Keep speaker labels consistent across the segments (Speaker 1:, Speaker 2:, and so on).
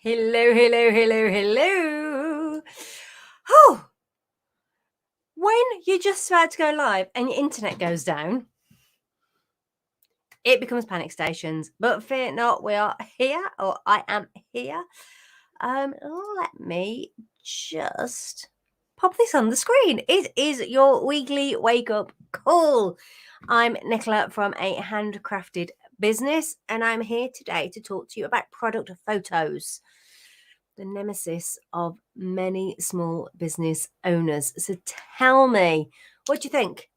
Speaker 1: Hello, hello, hello, hello. Oh, when you're just about to go live and your internet goes down, it becomes panic stations. But fear not, we are here, or I am here. Let me just pop this on the screen. It is your weekly wake up call. I'm Nicola from a handcrafted business, and I'm here today to talk to you about product photos, the nemesis of many small business owners. So tell me, what do you think?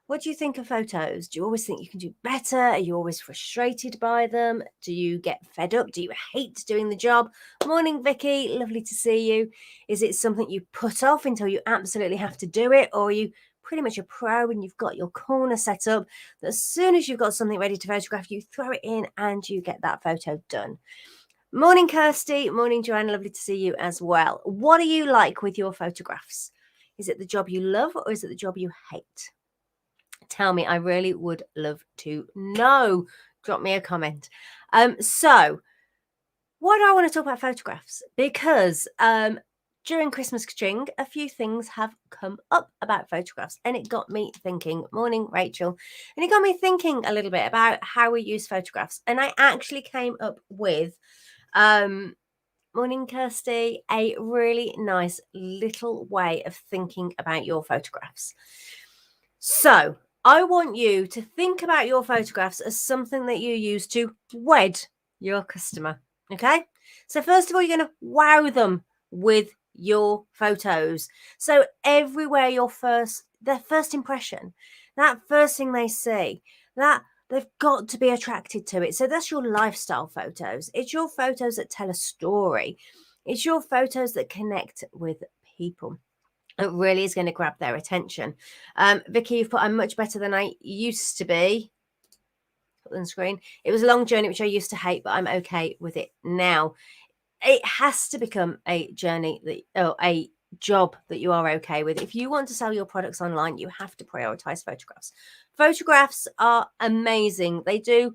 Speaker 1: What do you think of photos? Do you always think you can do better? Are you always frustrated by them? Do you get fed up? Do you hate doing the job? Morning, Vicky. Lovely to see you. Is it something you put off until you absolutely have to do it? Or are you pretty much a pro and you've got your corner set up that as soon as you've got something ready to photograph, you throw it in and you get that photo done? Morning, Kirsty. Morning, Joanne. Lovely to see you as well. What do you like with your photographs? Is it the job you love or is it the job you hate? Tell me. I really would love to know. Drop me a comment. So why do I want to talk about photographs? Because during Christmas Kaching, a few things have come up about photographs and it got me thinking. Morning, Rachel. And it got me thinking a little bit about how we use photographs. And I actually came up with morning, Kirsty, a really nice little way of thinking about your photographs. So I want you to think about your photographs as something that you use to wed your customer. Okay. So first of all, you're going to wow them with your photos. So everywhere their first impression, that first thing they see, that they've got to be attracted to it. So that's your lifestyle photos. It's your photos that tell a story. It's your photos that connect with people. It really is going to grab their attention. Vicky, you've put, I'm much better than I used to be. Put on the screen. It was a long journey, which I used to hate, but I'm okay with it now. It has to become a journey a job that you are okay with. If you want to sell your products online, you have to prioritize photographs. Photographs are amazing. They do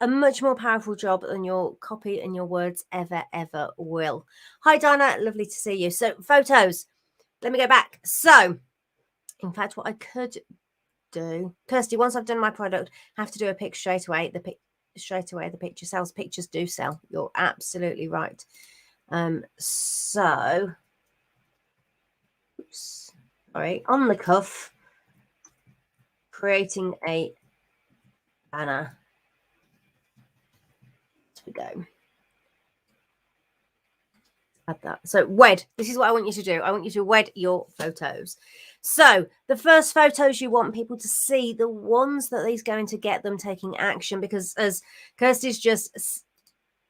Speaker 1: a much more powerful job than your copy and your words ever will. Hi, Donna. Lovely to see you. So photos. Let me go back. So, in fact, what I could do, Kirsty, once I've done my product, I have to do a pic straight away. The picture sells. Pictures do sell. You're absolutely right. So, oops, sorry, on the cuff, creating a banner. There we go. Add that. So wed. This is what I want you to do. I want you to wed your photos. So the first photos you want people to see, the ones that is going to get them taking action, because as Kirsty's just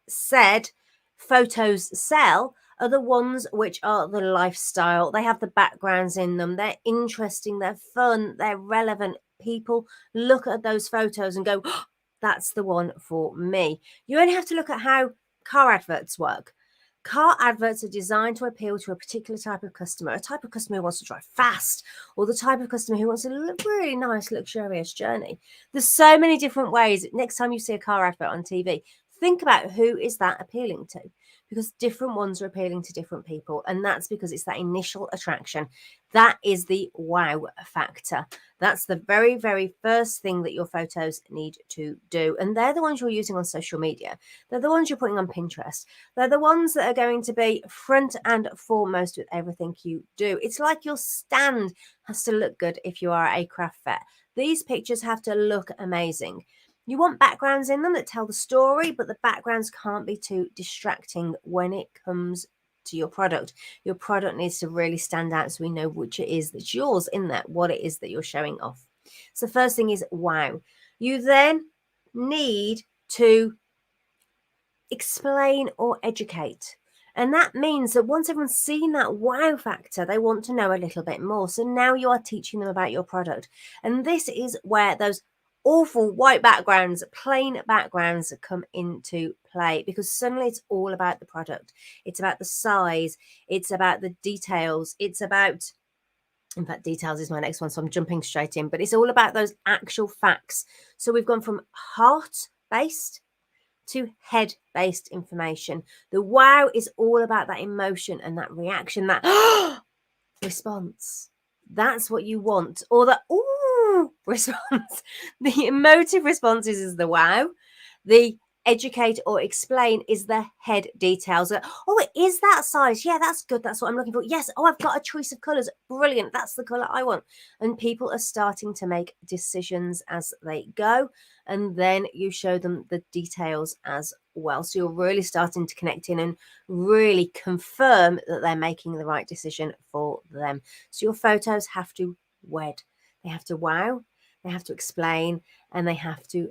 Speaker 1: said, photos sell, are the ones which are the lifestyle. They have the backgrounds in them. They're interesting. They're fun. They're relevant. People look at those photos and go, oh, that's the one for me. You only have to look at how car adverts work. Car adverts are designed to appeal to a particular type of customer, a type of customer who wants to drive fast, or the type of customer who wants a really nice, luxurious journey. There's so many different ways. Next time you see a car advert on TV, think about who is that appealing to, because different ones are appealing to different people. And that's because it's that initial attraction. That is the wow factor. That's the very, very first thing that your photos need to do. And they're the ones you're using on social media. They're the ones you're putting on Pinterest. They're the ones that are going to be front and foremost with everything you do. It's like your stand has to look good if you are a craft fair. These pictures have to look amazing. You want backgrounds in them that tell the story, but the backgrounds can't be too distracting when it comes to your product. Your product needs to really stand out so we know which it is that's yours in that, what it is that you're showing off. So first thing is wow. You then need to explain or educate. And that means that once everyone's seen that wow factor, they want to know a little bit more. So now you are teaching them about your product. And this is where those awful white backgrounds, plain backgrounds come into play, because suddenly it's all about the product. It's about the size. It's about the details. It's about, in fact, details is my next one, so I'm jumping straight in, but it's all about those actual facts. So we've gone from heart-based to head-based information. The wow is all about that emotion and that reaction, that response. That's what you want. Or the ooh response. The emotive responses is the wow. The educate or explain is the head details. Oh, it is that size. Yeah, that's good. That's what I'm looking for. Yes. Oh, I've got a choice of colors. Brilliant. That's the color I want. And people are starting to make decisions as they go. And then you show them the details as well. So you're really starting to connect in and really confirm that they're making the right decision for them. So your photos have to wed. They have to wow. They have to explain, and they have to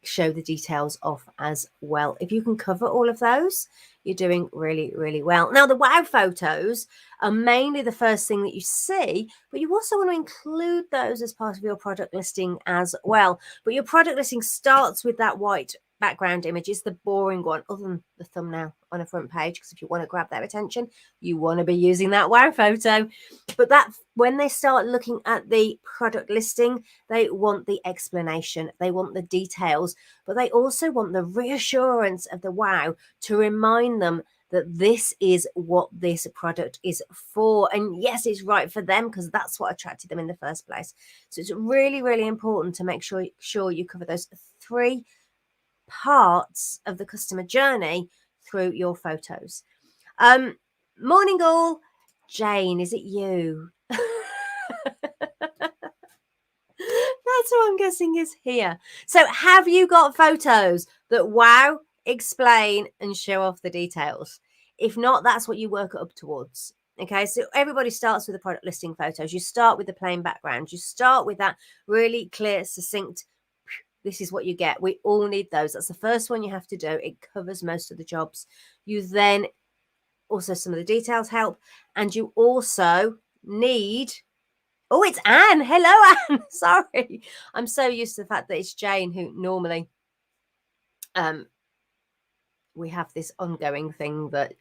Speaker 1: show the details off as well. If you can cover all of those, you're doing really, really well. Now, the wow photos are mainly the first thing that you see, but you also want to include those as part of your product listing as well. But your product listing starts with that white background image. It's the boring one, other than the thumbnail on a front page, because if you want to grab their attention, you want to be using that wow photo. But that when they start looking at the product listing, they want the explanation, they want the details, but they also want the reassurance of the wow to remind them that this is what this product is for. And yes, it's right for them because that's what attracted them in the first place. So it's really, really important to make sure you cover those 3 parts of the customer journey through your photos. Morning all. Jane, is it you? That's what I'm guessing is here. So have you got photos that wow, explain, and show off the details? If not, that's what you work up towards. Okay, so everybody starts with the product listing photos. You start with the plain background. You start with that really clear, succinct, this is what you get. We all need those. That's the first one you have to do. It covers most of the jobs. You then also, some of the details help. And you also need, oh, it's Anne. Hello, Anne. Sorry. I'm so used to the fact that it's Jane who normally we have this ongoing thing that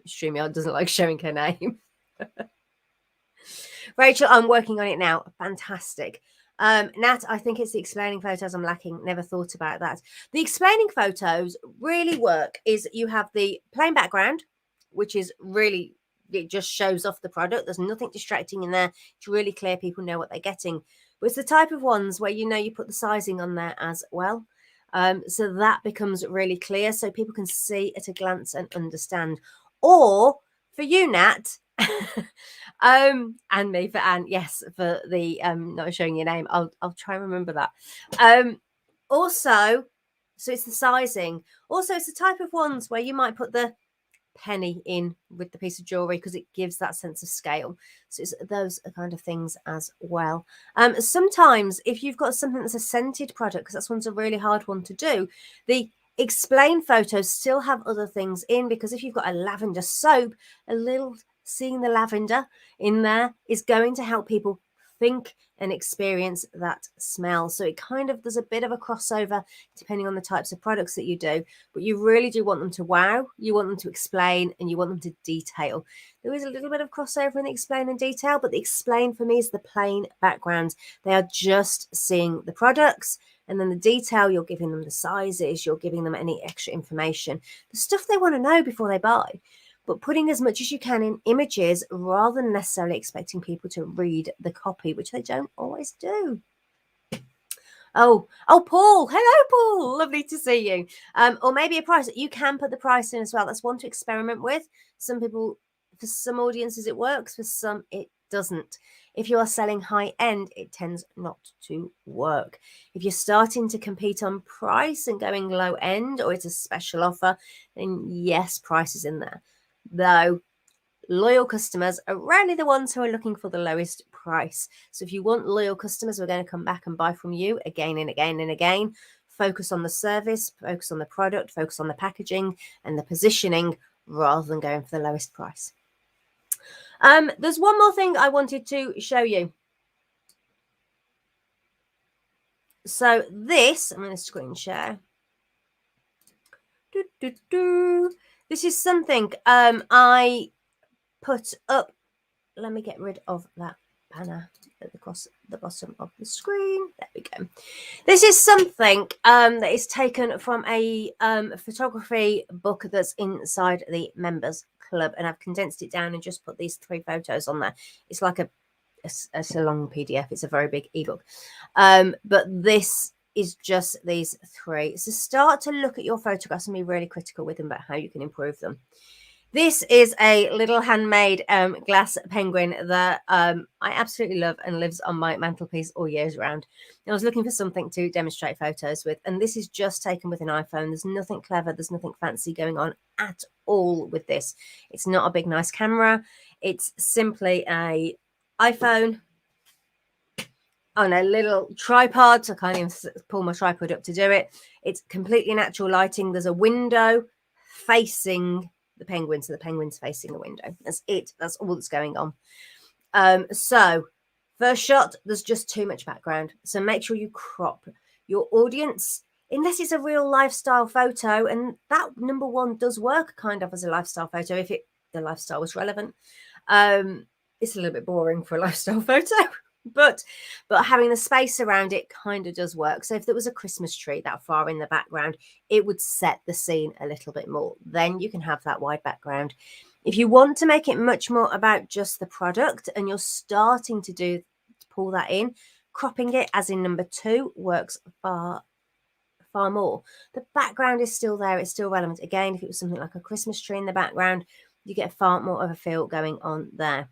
Speaker 1: StreamYard doesn't like showing her name. Rachel, I'm working on it now. Fantastic. Nat, I think it's the explaining photos I'm lacking. Never thought about that. The explaining photos really work is you have the plain background, which is really, it just shows off the product. There's nothing distracting in there. It's really clear. People know what they're getting. But it's the type of ones where you put the sizing on there as well. So that becomes really clear so people can see at a glance and understand. Or for you, Nat, and me for Anne, yes, for the not showing your name. I'll try and remember that. Also, so it's the sizing. Also, it's the type of ones where you might put the penny in with the piece of jewelry because it gives that sense of scale. So it's those kind of things as well. Sometimes if you've got something that's a scented product, because that's one's a really hard one to do, the explain photos still have other things in, because if you've got a lavender soap, a little seeing the lavender in there is going to help people think and experience that smell. So it kind of, there's a bit of a crossover depending on the types of products that you do, but you really do want them to wow, you want them to explain, and you want them to detail. There is a little bit of crossover in the explain and detail, but the explain for me is the plain background. They are just seeing the products, and then the detail, you're giving them the sizes, you're giving them any extra information, the stuff they want to know before they buy. But putting as much as you can in images rather than necessarily expecting people to read the copy, which they don't always do. Oh, Paul. Hello, Paul. Lovely to see you. Or maybe a price. You can put the price in as well. That's one to experiment with. Some people, for some audiences, it works. For some, it doesn't. If you are selling high end, it tends not to work. If you're starting to compete on price and going low end, or it's a special offer, then yes, price is in there. Though loyal customers are rarely the ones who are looking for the lowest price. So if you want loyal customers who are going to come back and buy from you again and again and again, focus on the service, focus on the product, focus on the packaging and the positioning rather than going for the lowest price. There's one more thing I wanted to show you. So this, I'm going to screen share. This is something I put up. Let me get rid of that banner across the bottom of the screen. There we go. This is something that is taken from a photography book that's inside the members club, and I've condensed it down and just put these 3 photos on there. It's like a long PDF. It's a very big ebook, but this is just these 3. So start to look at your photographs and be really critical with them about how you can improve them. This is a little handmade glass penguin that I absolutely love and lives on my mantelpiece all years round. I was looking for something to demonstrate photos with, and this is just taken with an iPhone. There's nothing clever, there's nothing fancy going on at all with this. It's not a big nice camera. It's simply a iPhone on a little tripod, so I can't even pull my tripod up to do it. It's completely natural lighting. There's a window facing the penguin, so the penguin's facing a window. That's it. That's all that's going on. So first shot, there's just too much background, so make sure you crop your audience unless it's a real lifestyle photo, and that number 1 does work kind of as a lifestyle photo if the lifestyle was relevant. It's a little bit boring for a lifestyle photo, but having the space around it kind of does work. So if there was a Christmas tree that far in the background, it would set the scene a little bit more. Then you can have that wide background. If you want to make it much more about just the product and you're starting to pull that in, cropping it as in number 2 works far more. The background is still there, it's still relevant. Again, if it was something like a Christmas tree in the background, you get far more of a feel going on there.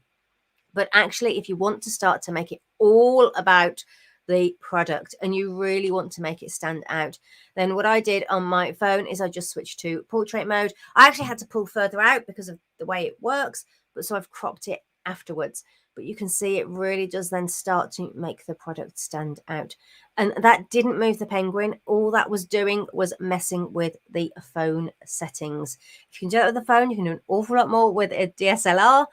Speaker 1: But actually, if you want to start to make it all about the product and you really want to make it stand out, then what I did on my phone is I just switched to portrait mode. I actually had to pull further out because of the way it works, but so I've cropped it afterwards. But you can see it really does then start to make the product stand out. And that didn't move the penguin. All that was doing was messing with the phone settings. If you can do it with the phone, you can do an awful lot more with a DSLR.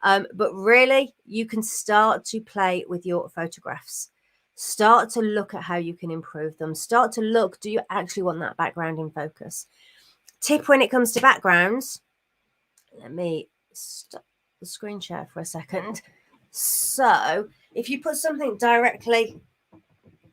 Speaker 1: But really, you can start to play with your photographs. Start to look at how you can improve them. Start to look, do you actually want that background in focus? Tip when it comes to backgrounds, let me stop the screen share for a second. So if you put something directly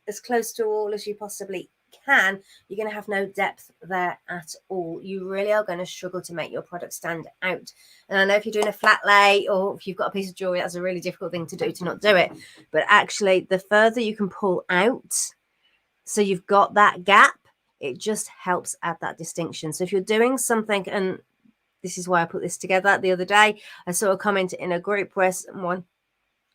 Speaker 1: as close to all as you possibly can, you're going to have no depth there at all. You really are going to struggle to make your product stand out. And I know if you're doing a flat lay or if you've got a piece of jewelry, that's a really difficult thing to do, to not do it. But actually, the further you can pull out, so you've got that gap, it just helps add that distinction. So if you're doing something, and this is why I put this together the other day, I saw a comment in a group where someone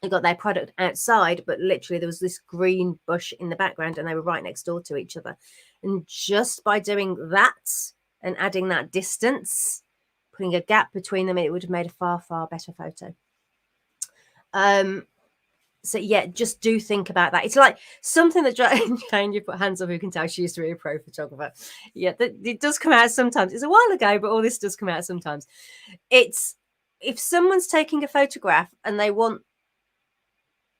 Speaker 1: got their product outside, but literally there was this green bush in the background and they were right next door to each other. And just by doing that and adding that distance, putting a gap between them, it would have made a far, far better photo. So yeah, just do think about that. It's like something that Jane, you put hands up, who can tell she used to be a pro photographer. Yeah, it does come out sometimes. It's a while ago, but all this does come out sometimes. It's if someone's taking a photograph and they want,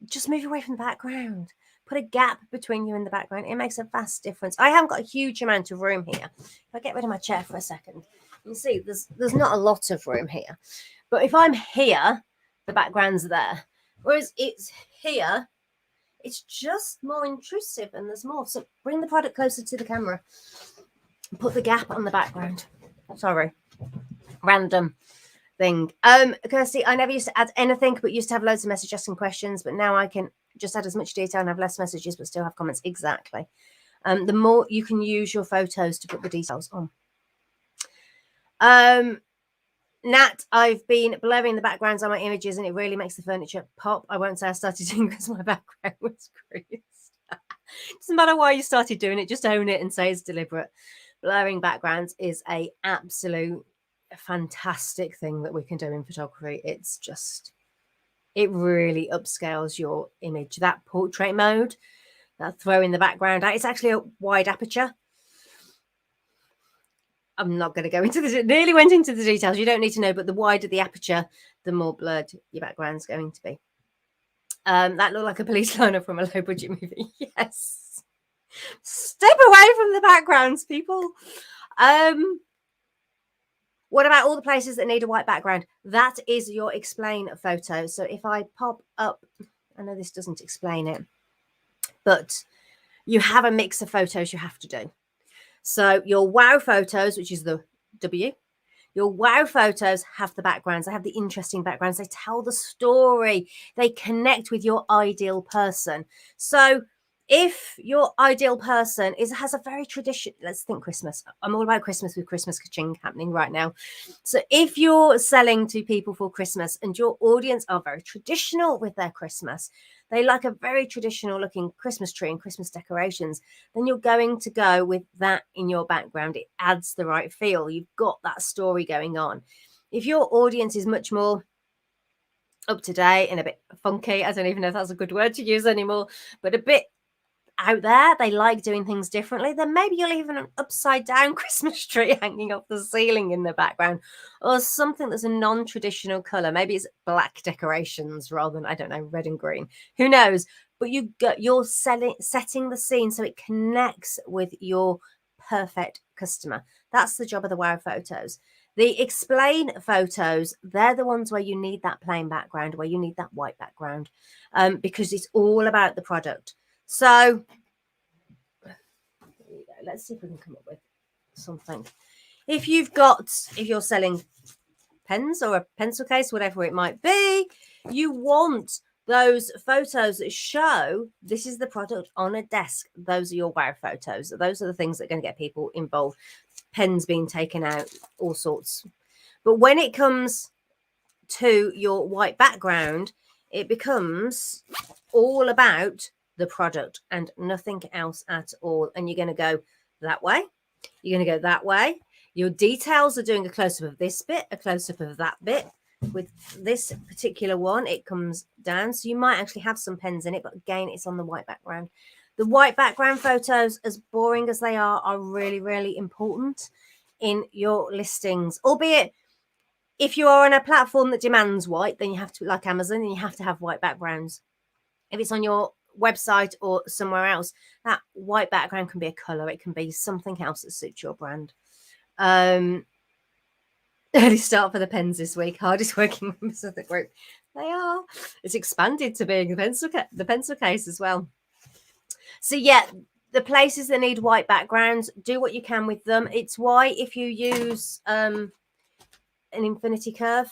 Speaker 1: just move away from the background. Put a gap between you and the background. It makes a vast difference. I haven't got a huge amount of room here. If I get rid of my chair for a second, you can see there's not a lot of room here. But if I'm here, the background's there. Whereas it's here, it's just more intrusive and there's more. So bring the product closer to the camera. Put the gap on the background. Sorry. Random thing. Kirsty, I never used to add anything, but used to have loads of messages asking questions, but now I can just add as much detail and have less messages, but still have comments. Exactly. The more you can use your photos to put the details on. Nat, I've been blurring the backgrounds on my images and it really makes the furniture pop. I won't say I started doing because my background was creased. Doesn't matter why you started doing it, just own it and say it's deliberate. Blurring backgrounds is a absolute fantastic thing that we can do in photography. It's just, it really upscales your image. That portrait mode, that throw in the background out, it's actually a wide aperture. I'm not going to go into this. It nearly went into the details. You don't need to know, but the wider the aperture, the more blurred your background's going to be. That looked like a police liner from a low budget movie. Yes. Step away from the backgrounds, people. What about all the places that need a white background? That is your explain photo. So if I pop up, I know this doesn't explain it, but you have a mix of photos you have to do. So your wow photos, which is the W, your wow photos have the backgrounds. They have the interesting backgrounds. They tell the story. They connect with your ideal person. So if your ideal person has a very traditional, let's think Christmas. I'm all about Christmas with Christmas ka-ching happening right now. So if you're selling to people for Christmas and your audience are very traditional with their Christmas, they like a very traditional looking Christmas tree and Christmas decorations, then you're going to go with that in your background. It adds the right feel. You've got that story going on. If your audience is much more up to date and a bit funky, I don't even know if that's a good word to use anymore, but a bit out there, they like doing things differently, then maybe you'll leave an upside down Christmas tree hanging off the ceiling in the background, or something that's a non-traditional color. Maybe it's black decorations rather than, I don't know, red and green, who knows. But you're setting the scene so it connects with your perfect customer. That's the job of the wow photos. The explain photos, they're the ones where you need that plain background, where you need that white background, because it's all about the product. So let's see if we can come up with something. If you're selling pens or a pencil case, whatever it might be, you want those photos that show this is the product on a desk. Those are your wow photos. Those are the things that are going to get people involved. Pens being taken out, all sorts. But when it comes to your white background, it becomes all about the product and nothing else at all. And you're going to go that way. You're going to go that way. Your details are doing a close-up of this bit, a close-up of that bit. With this particular one, it comes down. So you might actually have some pens in it, but again, it's on the white background. The white background photos, as boring as they are really, really important in your listings. Albeit, if you are on a platform that demands white, then you have to, like Amazon, and you have to have white backgrounds. If it's on your website or somewhere else, that white background can be a color. It can be something else that suits your brand. Early start for the pens this week. Hardest working members of the group. They are. It's expanded to being the pencil case as well. So yeah, the places that need white backgrounds, do what you can with them. It's why if you use an infinity curve,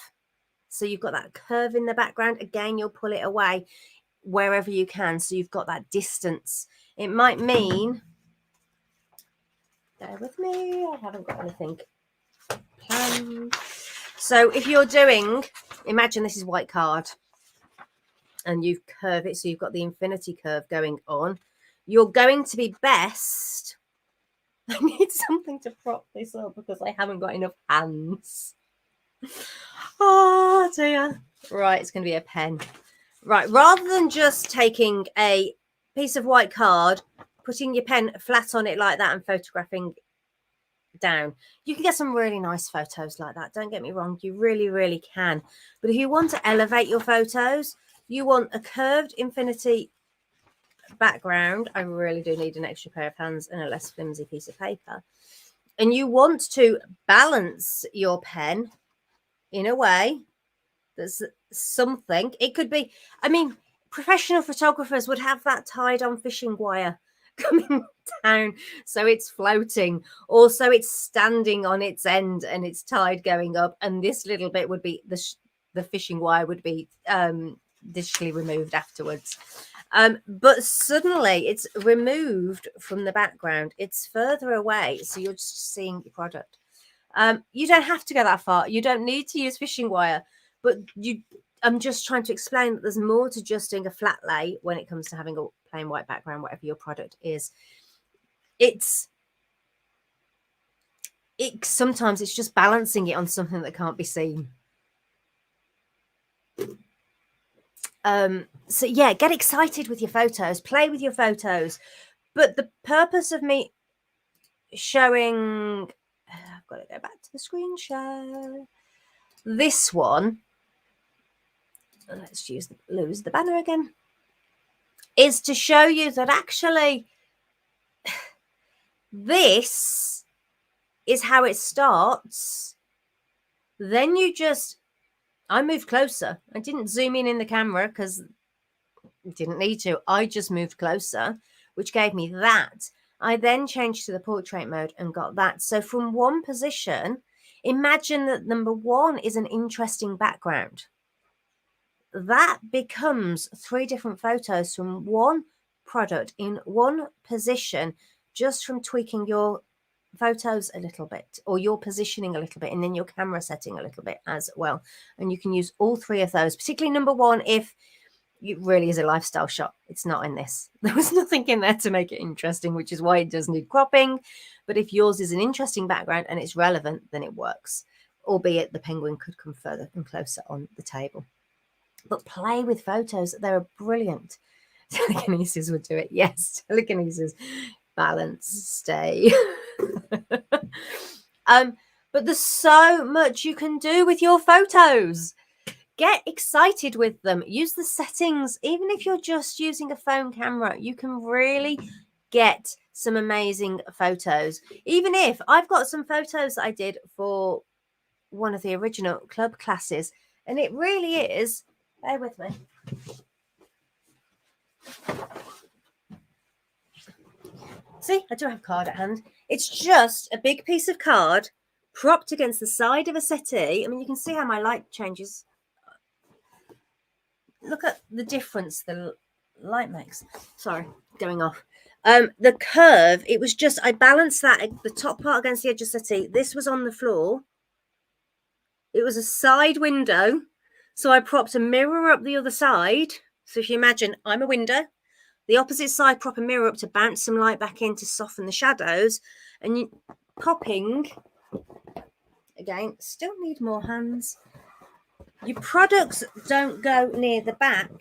Speaker 1: so you've got that curve in the background, again, you'll pull it away wherever you can. So you've got that distance. It might mean, bear with me, I haven't got anything planned. So if you're doing, imagine this is white card and you've curved it. So you've got the infinity curve going on. You're going to be best. I need something to prop this up because I haven't got enough hands. Oh dear. Right, it's going to be a pen. Right, rather than just taking a piece of white card, putting your pen flat on it like that and photographing down, you can get some really nice photos like that. Don't get me wrong, you really, really can. But if you want to elevate your photos, you want a curved infinity background. I really do need an extra pair of hands and a less flimsy piece of paper. And you want to balance your pen in a way that's something. It could be, I mean, professional photographers would have that tied on fishing wire coming down so it's floating, or so it's standing on its end and it's tied going up, and this little bit would be the fishing wire would be digitally removed afterwards. But suddenly it's removed from the background, it's further away, so you're just seeing your product. You don't have to go that far, you don't need to use fishing wire, but I'm just trying to explain that there's more to just doing a flat lay when it comes to having a plain white background, whatever your product is. Sometimes it's just balancing it on something that can't be seen. So yeah, get excited with your photos, play with your photos. But the purpose of me showing, I've got to go back to the screen share. This one, let's lose the banner again, is to show you that actually this is how it starts. Then I moved closer. I didn't zoom in the camera because Didn't need to. I just moved closer, which gave me that. I then changed to the portrait mode and got that. So from one position, imagine that number one is an interesting background. That becomes 3 different photos from one product in one position, just from tweaking your photos a little bit, or your positioning a little bit, and then your camera setting a little bit as well. And you can use all 3 of those, particularly number one if it really is a lifestyle shot. It's not in this. There was nothing in there to make it interesting, which is why it does need cropping. But if yours is an interesting background and it's relevant, then it works, albeit the penguin could come further and closer on the table. But play with photos. They're brilliant. Telekinesis would do it. Yes, telekinesis. Balance, stay. But there's so much you can do with your photos. Get excited with them. Use the settings. Even if you're just using a phone camera, you can really get some amazing photos. Even if I've got some photos that I did for one of the original club classes, and it really is, bear with me. See, I do have a card at hand. It's just a big piece of card propped against the side of a settee. I mean, you can see how my light changes. Look at the difference the light makes. Sorry, going off. The curve, it was just, I balanced that, the top part against the edge of the settee. This was on the floor. It was a side window. So I propped a mirror up the other side. So if you imagine, I'm a window. The opposite side, prop a mirror up to bounce some light back in to soften the shadows. And you popping, again, still need more hands. Your products don't go near the back.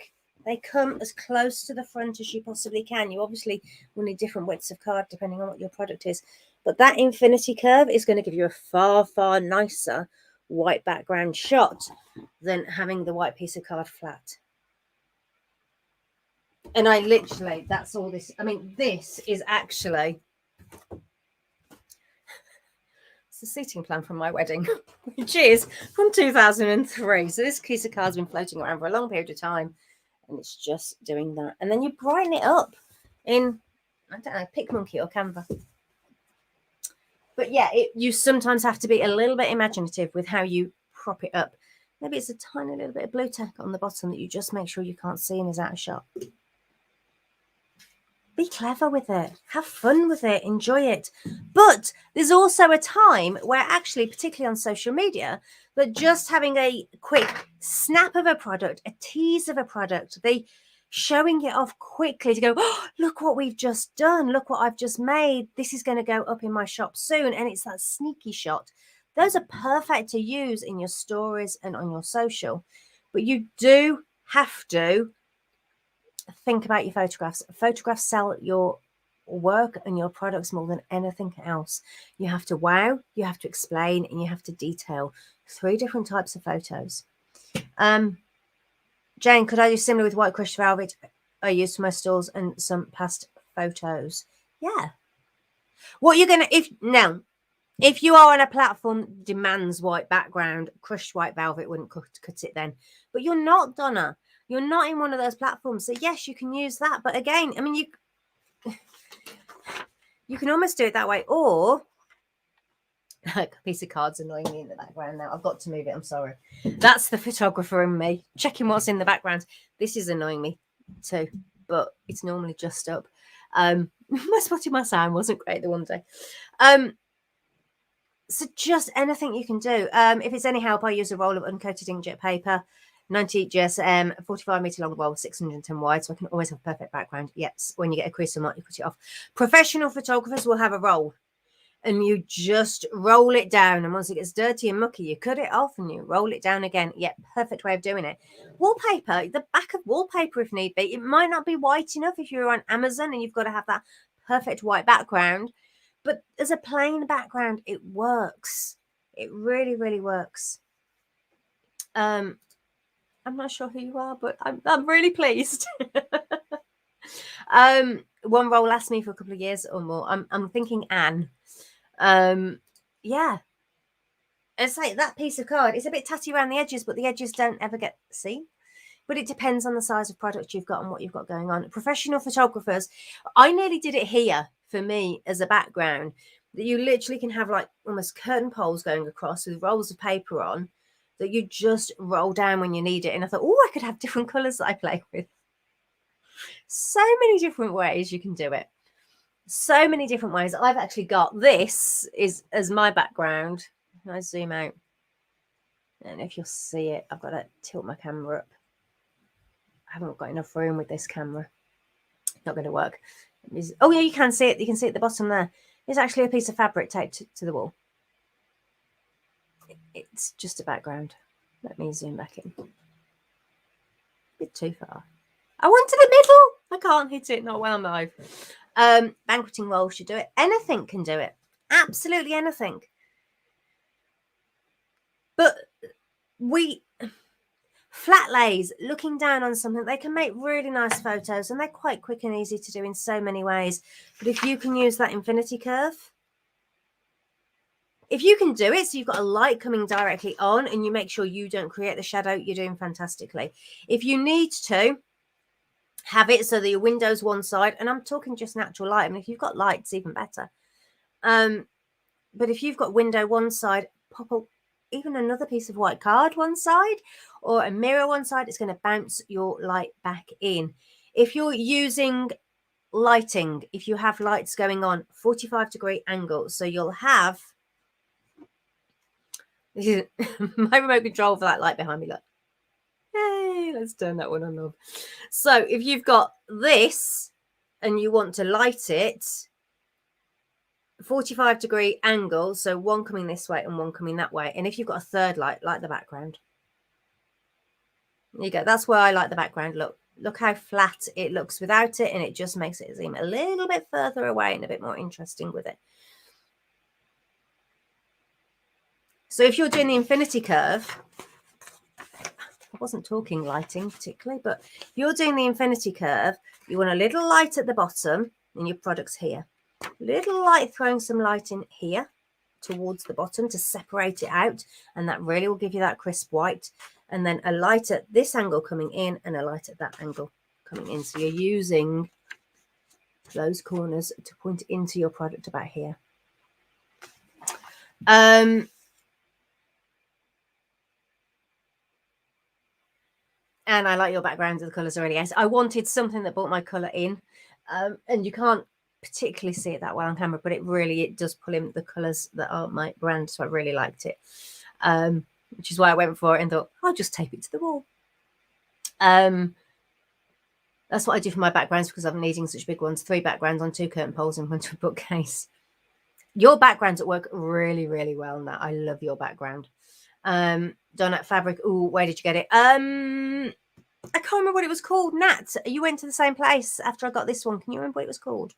Speaker 1: They come as close to the front as you possibly can. You obviously will need different widths of card depending on what your product is. But that infinity curve is going to give you a far, far nicer white background shot than having the white piece of card flat. And I literally, that's all this. I mean, this is actually, it's the seating plan from my wedding, which is from 2003. So this piece of card's been floating around for a long period of time. And it's just doing that. And then you brighten it up in, I don't know, PicMonkey or Canva. But yeah, you sometimes have to be a little bit imaginative with how you prop it up. Maybe it's a tiny little bit of blue tack on the bottom that you just make sure you can't see and is out of shot. Be clever with it. Have fun with it. Enjoy it. But there's also a time where actually, particularly on social media, that just having a quick snap of a product, a tease of a product, showing it off quickly to go, oh, look what we've just done. Look what I've just made. This is going to go up in my shop soon. And it's that sneaky shot. Those are perfect to use in your stories and on your social. But you do have to think about your photographs. Photographs sell your work and your products more than anything else. You have to wow, you have to explain, and you have to detail. 3 different types of photos. Jane, could I do similar with white crushed velvet I used for my stalls and some past photos? Yeah. What you're gonna if you are on a platform that demands white background, crushed white velvet wouldn't cut it then. But you're not, Donna. You're not in one of those platforms. So yes, you can use that. But again, I mean, you can almost do it that way. Or a piece of card's annoying me in the background now. I've got to move it. I'm sorry. That's the photographer in me checking what's in the background. This is annoying me too, but it's normally just up. My spotting my sound wasn't great the one day. So just anything you can do. If it's any help, I use a roll of uncoated inkjet paper, 90 GSM, 45 meter long roll, 610 wide, so I can always have a perfect background. Yes, when you get a crease or not, you cut it off. Professional photographers will have a roll, and you just roll it down. And once it gets dirty and mucky, you cut it off and you roll it down again. Yeah, perfect way of doing it. Wallpaper, the back of wallpaper if need be. It might not be white enough if you're on Amazon and you've got to have that perfect white background. But as a plain background, it works. It really, really works. I'm not sure who you are, but I'm really pleased. One roll lasts me for a couple of years or more. I'm thinking Anne. Yeah. It's like that piece of card. It's a bit tatty around the edges, but the edges don't ever get seen. but it depends on the size of product you've got and what you've got going on. Professional photographers, I nearly did it here for me as a background, that you literally can have like almost curtain poles going across with rolls of paper on that you just roll down when you need it. And I thought, oh, I could have different colors that I play with. So many different ways you can do it. So many different ways. I've actually got this is as my background. I zoom out. And if you'll see it, I've got to tilt my camera up. I haven't got enough room with this camera. Not going to work. Oh yeah, you can see it. You can see at the bottom there. It's actually a piece of fabric taped to the wall. It's just a background. Let me zoom back in. A bit too far. I want to the middle. I can't hit it. Not when I'm live. Banqueting roll should do it. Anything can do it. Absolutely anything. But flat lays, looking down on something, they can make really nice photos, and they're quite quick and easy to do in so many ways. But if you can use that infinity curve, if you can do it so you've got a light coming directly on and you make sure you don't create the shadow, you're doing fantastically. If you need to have it so that your window's one side, and I'm talking just natural light, I mean, if you've got lights, even better. But if you've got window one side, pop even another piece of white card one side or a mirror one side, it's going to bounce your light back in. If you're using lighting, if you have lights going on, 45-degree angle, so you'll have this is my remote control for that light behind me. Look, hey, let's turn that one on, love. So if you've got this and you want to light it, 45-degree angle, so one coming this way and one coming that way. And if you've got a third light, like the background, there you go. That's where I like the background. Look how flat it looks without it, and it just makes it seem a little bit further away and a bit more interesting with it. So if you're doing the infinity curve, I wasn't talking lighting particularly, but if you're doing the infinity curve, you want a little light at the bottom and your product's here. Little light, throwing some light in here towards the bottom to separate it out, and that really will give you that crisp white. And then a light at this angle coming in and a light at that angle coming in. So you're using those corners to point into your product about here. And I like your background of the colours already. Yes, I wanted something that brought my colour in, and you can't particularly see it that well on camera, but it does pull in the colours that are my brand. So I really liked it, which is why I went for it and thought I'll just tape it to the wall. That's what I do for my backgrounds, because I'm needing such big ones. 3 backgrounds on 2 curtain poles and 1 to a bookcase. Your backgrounds at work really, really well, Nat. I love your background. Donut fabric. Oh, where did you get it? I can't remember what it was called. Nat, you went to the same place after I got this one. Can you remember what it was called?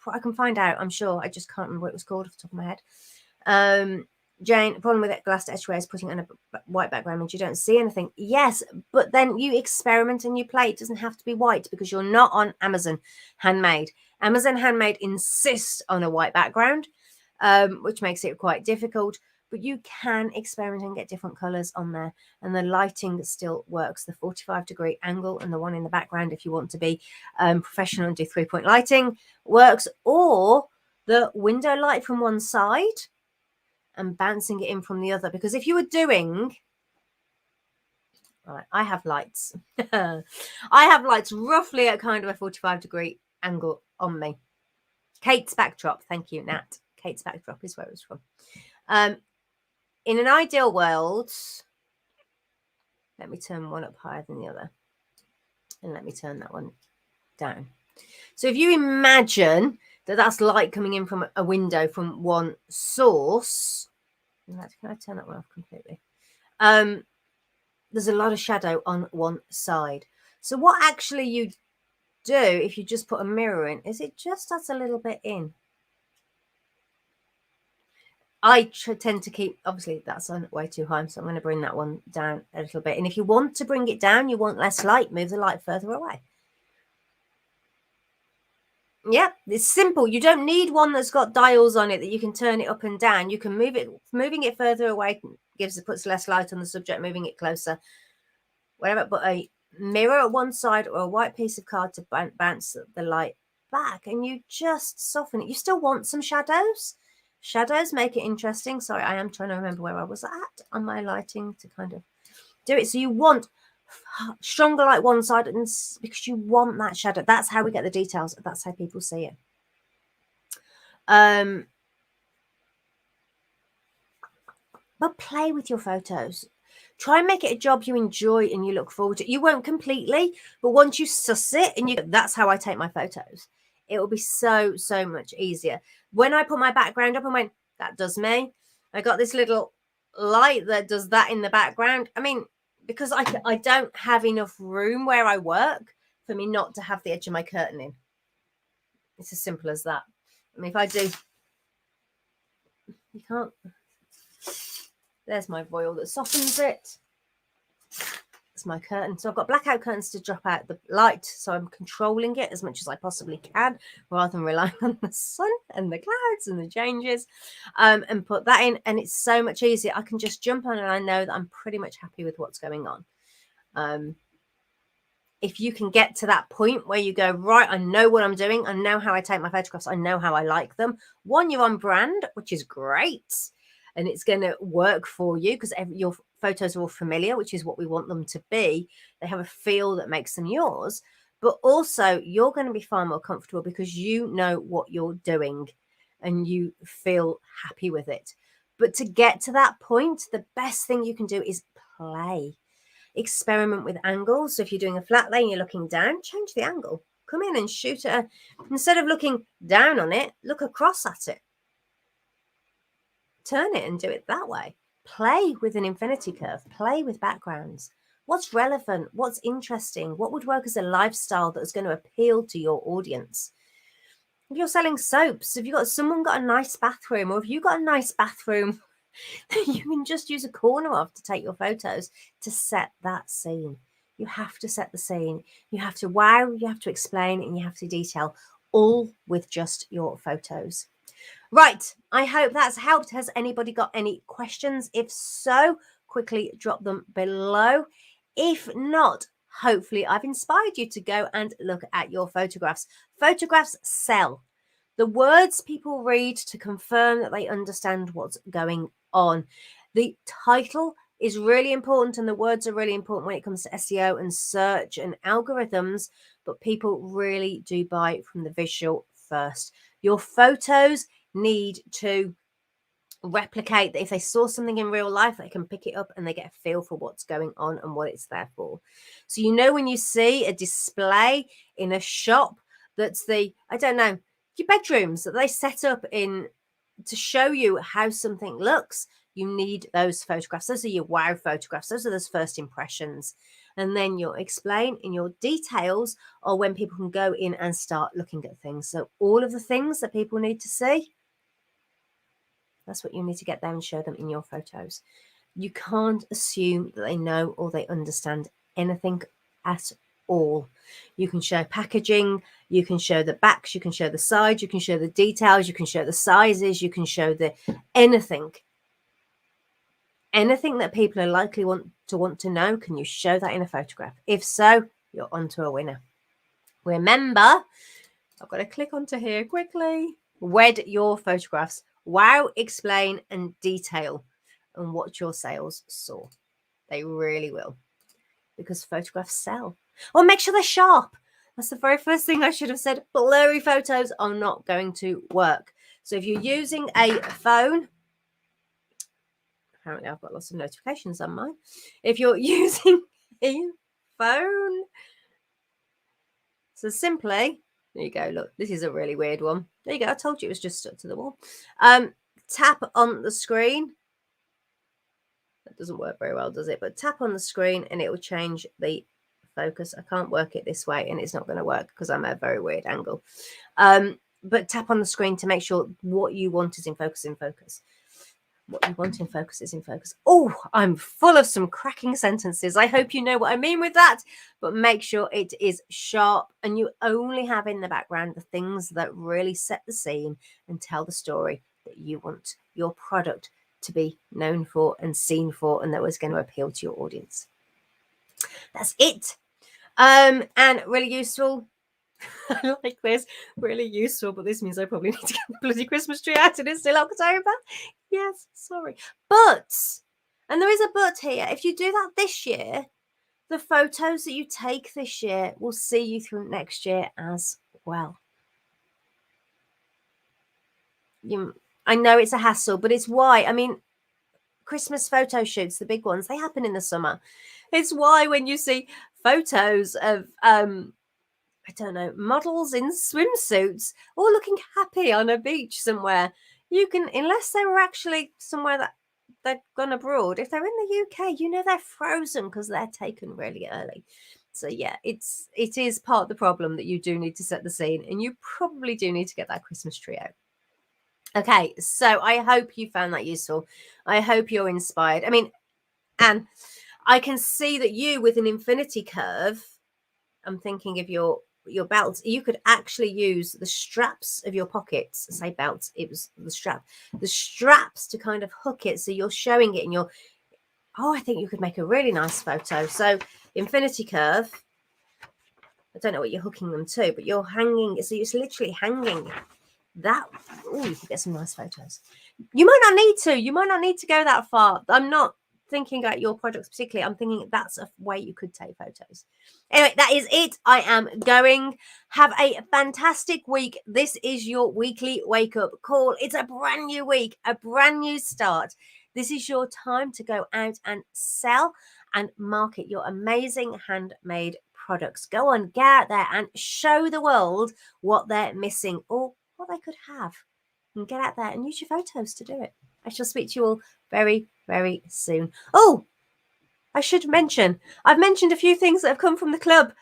Speaker 1: I can find out, I'm sure. I just can't remember what it was called off the top of my head. Jane, the problem with it, glass etchware is putting it on a white background means you don't see anything. Yes, but then you experiment and you play. It doesn't have to be white because you're not on Amazon Handmade. Amazon Handmade insists on a white background, which makes it quite difficult. But you can experiment and get different colors on there, and the lighting still works. The 45-degree angle and the one in the background, if you want to be professional and do 3-point lighting, works, or the window light from one side and bouncing it in from the other. Because if you were doing, right, I have lights. I have lights roughly at kind of a 45-degree angle on me. Kate's backdrop. Thank you, Nat. Kate's backdrop is where it was from. In an ideal world, let me turn one up higher than the other, and let me turn that one down. So if you imagine that that's light coming in from a window from one source, can I turn that one off completely? There's a lot of shadow on one side. So what actually you do if you just put a mirror in is it just adds a little bit in. I tend to keep, obviously that's on way too high, so I'm going to bring that one down a little bit. And if you want to bring it down, you want less light, move the light further away. Yeah, it's simple. You don't need one that's got dials on it that you can turn it up and down. You can move it, moving it further away puts less light on the subject, moving it closer whatever, but a mirror at one side or a white piece of card to bounce the light back, and you just soften it. You still want some shadows. Shadows make it interesting. Sorry, I am trying to remember where I was at on my lighting to kind of do it. So you want stronger light one side, and because you want that shadow. That's how we get the details. That's how people see it. But play with your photos. Try and make it a job you enjoy and you look forward to. You won't completely, but once you suss it and you go, that's how I take my photos, it will be so much easier. When I put my background up and went, that does me. I got this little light that does that in the background. I mean, because I don't have enough room where I work for me not to have the edge of my curtain in. It's as simple as that. I mean, if I do, you can't. There's my foil that softens it. It's my curtain. So I've got blackout curtains to drop out the light. So I'm controlling it as much as I possibly can rather than relying on the sun and the clouds and the changes, and put that in. And it's so much easier. I can just jump on and I know that I'm pretty much happy with what's going on. If you can get to that point where you go, right, I know what I'm doing. I know how I take my photographs. I know how I like them. One, you're on brand, which is great. And it's going to work for you because your photos are all familiar, which is what we want them to be. They have a feel that makes them yours. But also, you're going to be far more comfortable because you know what you're doing and you feel happy with it. But to get to that point, the best thing you can do is play. Experiment with angles. So if you're doing a flat lay and you're looking down, change the angle. Come in and shoot it. Instead of looking down on it, look across at it. Turn it and do it that way. Play with an infinity curve. Play with backgrounds. What's relevant? What's interesting? What would work as a lifestyle that's going to appeal to your audience? If you're selling soaps, if you've got someone got a nice bathroom, or if you've got a nice bathroom you can just use a corner of to take your photos to set that scene. You have to set the scene. You have to wow, you have to explain, and you have to detail, all with just your photos. Right, I hope that's helped. Has anybody got any questions? If so, quickly drop them below. If not, hopefully I've inspired you to go and look at your photographs. Photographs sell. The words people read to confirm that they understand what's going on. The title is really important and the words are really important when it comes to SEO and search and algorithms, but people really do buy from the visual first. Your photos need to replicate that. If they saw something in real life, they can pick it up and they get a feel for what's going on and what it's there for. So you know when you see a display in a shop that's the, I don't know, your bedrooms that they set up in to show you how something looks, you need those photographs. Those are your wow photographs. Those are those first impressions. And then your explain in your details are when people can go in and start looking at things. So all of the things that people need to see, that's what you need to get there and show them in your photos. You can't assume that they know or they understand anything at all. You can show packaging, you can show the backs, you can show the sides, you can show the details, you can show the sizes, you can show the anything that people are likely want to know. Can you show that in a photograph? If so, you're onto a winner. Remember, I've got to click onto here quickly. Wed your photographs. Wow, explain and detail and watch your sales soar. They really will, because photographs sell. Or make sure they're sharp. That's the very first thing I should have said. Blurry photos are not going to work. So if you're using a phone, apparently I've got lots of notifications on mine. If you're using a phone, so simply, there you go. Look, this is a really weird one. There you go. I told you it was just stuck to the wall. Tap on the screen. That doesn't work very well, does it? But tap on the screen and it will change the focus. I can't work it this way and it's not going to work because I'm at a very weird angle. But tap on the screen to make sure what you want is in focus. What you want in focus is in focus. Oh, I'm full of some cracking sentences. I hope you know what I mean with that, but make sure it is sharp and you only have in the background the things that really set the scene and tell the story that you want your product to be known for and seen for, and that was going to appeal to your audience. That's it. And really useful. I like this. Really useful, but this means I probably need to get the bloody Christmas tree out and it's still October. Yes, sorry. But, and there is a but here, if you do that this year, the photos that you take this year will see you through next year as well. I know it's a hassle, but it's why. I mean, Christmas photo shoots, the big ones, they happen in the summer. It's why when you see photos of I don't know, models in swimsuits all looking happy on a beach somewhere, you can, unless they were actually somewhere that they've gone abroad, if they're in the UK, you know they're frozen because they're taken really early. So yeah, it is part of the problem that you do need to set the scene, and you probably do need to get that Christmas tree out. Okay, so I hope you found that useful. I hope you're inspired. I mean, and I can see that you, with an infinity curve, I'm thinking of your belts, you could actually use the straps of your pockets. Say belts, it was the straps to kind of hook it, so you're showing it and you're, I think you could make a really nice photo. So infinity curve, I don't know what you're hooking them to, but you're hanging, so it's literally hanging that. Oh, you could get some nice photos. You might not need to go that far. I'm not thinking about your projects particularly. I'm thinking that's a way you could take photos. Anyway, that is it. I am going. Have a fantastic week. This is your weekly wake up call. It's a brand new week, a brand new start. This is your time to go out and sell and market your amazing handmade products. Go on, get out there and show the world what they're missing or what they could have. And get out there and use your photos to do it. I shall speak to you all very, very soon. Oh, I should mention, I've mentioned a few things that have come from the club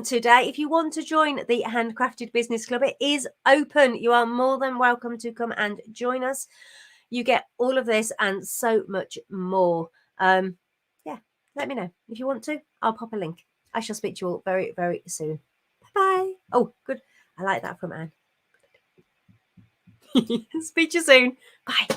Speaker 1: today. If you want to join the Handcrafted Business Club, it is open. You are more than welcome to come and join us. You get all of this and so much more. Yeah, let me know. If you want to, I'll pop a link. I shall speak to you all very, very soon. Bye-bye. Oh, good. I like that from Anne. Speak to you soon. Bye.